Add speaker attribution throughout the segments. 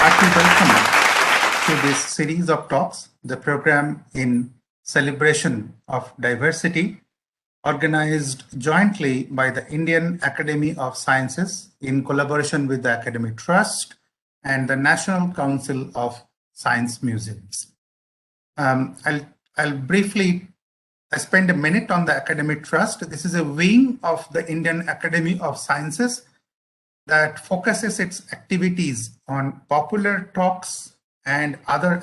Speaker 1: hearty welcome to this series of talks, the program in celebration of diversity, organized jointly by the Indian Academy of Sciences in collaboration with the Academic Trust and the National Council of Science Museums. I'll briefly spend a minute on the Academic Trust. This is a wing of the Indian Academy of Sciences that focuses its activities on popular talks and other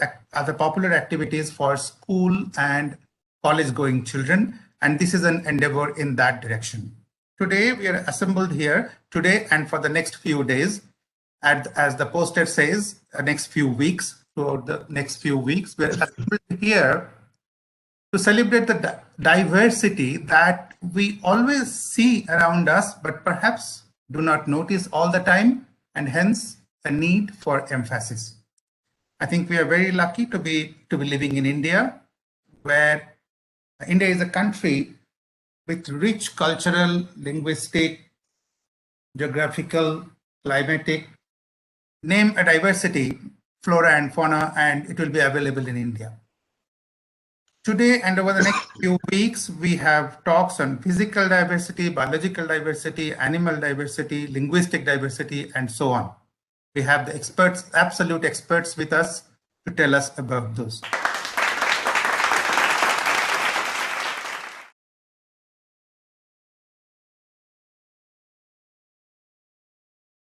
Speaker 1: popular activities for school and college-going children. And this is an endeavor in that direction. Today, we are assembled here today and for the next few days, as the poster says, next few weeks, throughout the next few weeks, we're assembled here to celebrate the diversity that we always see around us, but perhaps do not notice all the time, and hence a need for emphasis. I think we are very lucky to be living in India, where India is a country with rich cultural, linguistic, geographical, climatic, name a diversity, flora and fauna, and it will be available in India. Today and over the next few weeks, we have talks on physical diversity, biological diversity, animal diversity, linguistic diversity, and so on. We have the experts, absolute experts with us to tell us about those.